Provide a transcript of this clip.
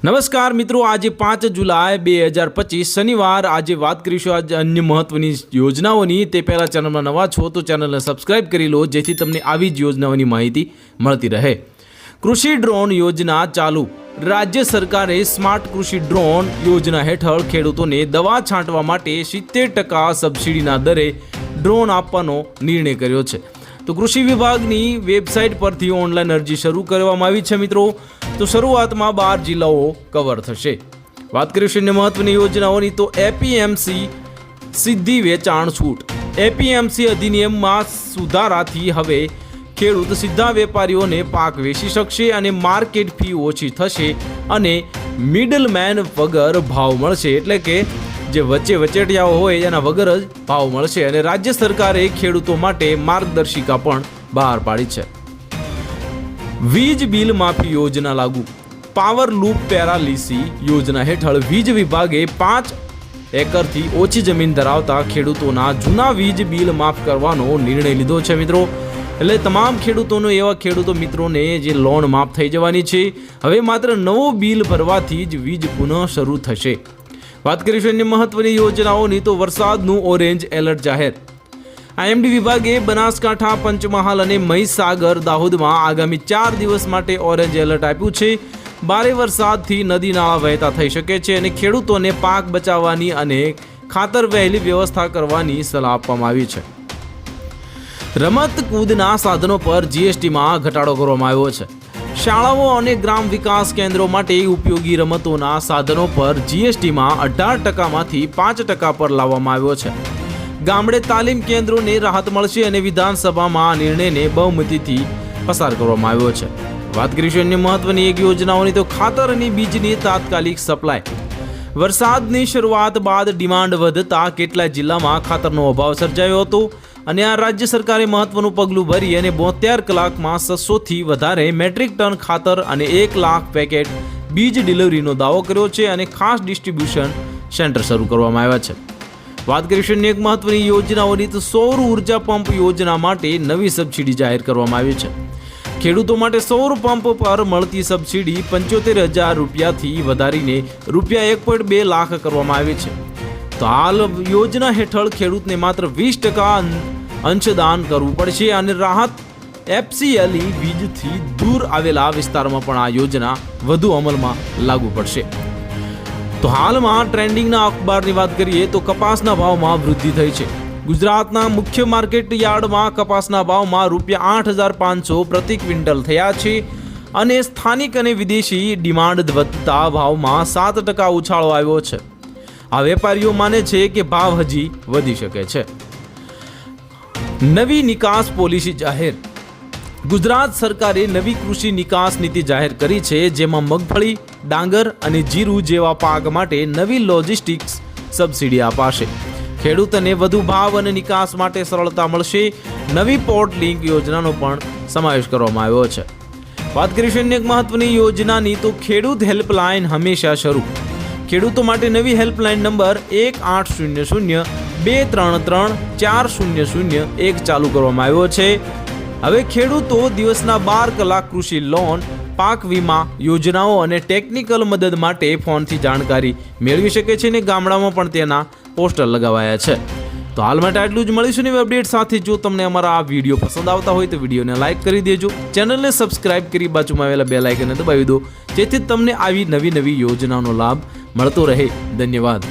નમસ્કાર મિત્રો, આજે 5 જુલાઈ 2025 શનિવાર આજે વાત કરીશું આજે અન્ય મહત્વની યોજનાઓની। તે પહેલાં ચેનલમાં નવા છો તો ચેનલને સબસ્ક્રાઇબ કરી લો જેથી તમને આવી જ યોજનાઓની માહિતી મળતી રહે। કૃષિ ડ્રોન યોજના ચાલુ। રાજ્ય સરકારે સ્માર્ટ કૃષિ ડ્રોન યોજના હેઠળ ખેડૂતોને દવા છાંટવા માટે 70% સબસિડીના દરે ડ્રોન આપવાનો નિર્ણય કર્યો છે। તો કૃષિ વિભાગની વેબસાઇટ પરથી ઓનલાઈન અરજી શરૂ કરવામાં આવી છે મિત્રો। તો શરૂઆતમાં 12 જિલ્લાઓ કવર થશે। વાત કરીશું મહત્વની યોજનાઓની તો એપીએમસી સીધી વેચાણ છૂટ। એપીએમસી અધિનિયમમાં સુધારાથી હવે ખેડૂત સીધા વેપારીઓને પાક વેચી શકશે અને માર્કેટ ફી ઓછી થશે અને મિડલમેન વગર ભાવ મળશે, એટલે કે જે વચેટિયાઓ હોય એના વગર જ ભાવ મળશે। અને રાજ્ય સરકારે ખેડૂતો માટે માર્ગદર્શિકા પણ બહાર પાડી છે। વીજ બિલ માફી યોજના લાગુ। પાવર લૂપ પેરાલિસી યોજના હેઠળ વીજ વિભાગે 5 એકરથી ઓછી જમીન ધરાવતા ખેડૂતોના જૂના વીજ બિલ માફ કરવાનો નિર્ણય લીધો છે મિત્રો। એટલે તમામ ખેડૂતોનો એવા ખેડૂતો મિત્રોને જે લોન માફ થઈ જવાની છે, હવે માત્ર નવો બિલ ભરવાથી જ વીજ પુનઃ શરૂ થશે। વાત કરીશું અન્ય મહત્વની યોજનાઓની તો વરસાદનું ઓરેન્જ એલર્ટ જાહેર। આઈએમડી વિભાગે બનાસકાંઠા, પંચમહાલ અને મહીસાગર, દાહોદમાં આગામી 4 દિવસ માટે ઓરેન્જ એલર્ટ આપ્યું છે। ભારે વરસાદથી નદી નાળા વહેતા થઈ શકે છે અને ખેડૂતોને પાક બચાવવાની અને ખાતર વહેલી વ્યવસ્થા કરવાની સલાહ આપવામાં આવી છે। રમત કૂદના સાધનો પર જીએસટીમાં ઘટાડો કરવામાં આવ્યો છે। શાળાઓ અને ગ્રામ વિકાસ કેન્દ્રો માટે ઉપયોગી રમતોના સાધનો પર જીએસટીમાં 18%માંથી 5% પર લાવવામાં આવ્યો છે। ગામડે તાલીમ કેન્દ્રોને રાહત મળશે અને વિધાનસભામાં આ નિર્ણયને બહુમતીથી પસાર કરવામાં આવ્યો છે। વાત કરીશું અન્ય મહત્વની એક યોજનાઓની તો ખાતર અને બીજની તાત્કાલિક સપ્લાય। વરસાદની શરૂઆત બાદ ડિમાન્ડ વધતા કેટલાક જિલ્લામાં ખાતરનો અભાવ સર્જાયો હતો અને આ રાજ્ય સરકારે મહત્વનું પગલું ભરી અને 72 કલાકમાં 600થી વધારે મેટ્રિક ટન ખાતર અને 1 લાખ પેકેટ બીજ ડિલિવરીનો દાવો કર્યો છે અને ખાસ ડિસ્ટ્રીબ્યુશન સેન્ટર શરૂ કરવામાં આવ્યા છે। વાત કરીશું એક મહત્વની યોજનાઓની તો સૌર ઉર્જા પંપ યોજના માટે નવી સબસિડી જાહેર કરવામાં આવી છે। ખેડૂતો માટે સૌર પંપ પર મળતી સબસિડી 75,000 રૂપિયાથી વધારીને ₹1.2 લાખ કરવામાં આવી છે। તો હાલ યોજના હેઠળ ખેડૂતને માત્ર 20% અંશદાન કરવું પડશે અને રાહત એફસીએલઈ વીજથી દૂર આવેલા વિસ્તારમાં પણ આ યોજના વધુ અમલમાં લાગુ પડશે। તો હાલમાં ટ્રેન્ડિંગના અખબારની વાત કરીએ તો કપાસના ભાવમાં વૃદ્ધિ થઈ છે। ગુજરાતના મુખ્ય માર્કેટ યાર્ડમાં કપાસના ભાવમાં ₹8,500 પ્રતિ ક્વિન્ટલ થયા છે અને સ્થાનિક અને વિદેશી ડિમાન્ડ વધતા ભાવમાં 7% ઉછાળો આવ્યો છે। આ વેપારીઓ માને છે કે ભાવ હજી વધી શકે છે। નવી નિકાસ પોલિસી જાહેર। ગુજરાત સરકારે નવી કૃષિ નિકાસ નીતિ જાહેર કરી છે, જેમાં મગફળી, ડાંગર અને જીરું જેવા પાક માટે નવી લોજિસ્ટિક્સ સબસિડી અપાશે। ખેડૂતોને વધુ ભાવ અને નિકાસ માટે સરળતા મળશે। નવી પોર્ટ લિંક યોજનાનો પણ સમાવેશ કરવામાં આવ્યો છે। વાત કરીશું એક મહત્વની યોજનાની તો ખેડૂત હેલ્પલાઇન હંમેશા શરૂ। ખેડૂતો માટે નવી હેલ્પલાઇન નંબર 1800-233-4001 ચાલુ કરવામાં આવ્યો છે। હવે ખેડૂતો દિવસના 12 કલાક કૃષિ લોન, પાક વીમા યોજનાઓ અને ટેકનિકલ મદદ માટે ફોનથી જાણકારી મેળવી શકે છે અને ગામડામાં પણ તેના પોસ્ટર લગાવાયા છે। તો હાલ માટે આટલું જ। મળીશું નવી અપડેટ સાથે। જો તમને અમારા આ વિડીયો પસંદ આવતા હોય તો વિડીયોને લાઇક કરી દેજો, ચેનલને સબસ્ક્રાઇબ કરી બાજુમાં આવેલા બેલ આઇકનને દબાવી દો જેથી તમને આવી નવી યોજનાનો લાભ મળતો રહે। ધન્યવાદ।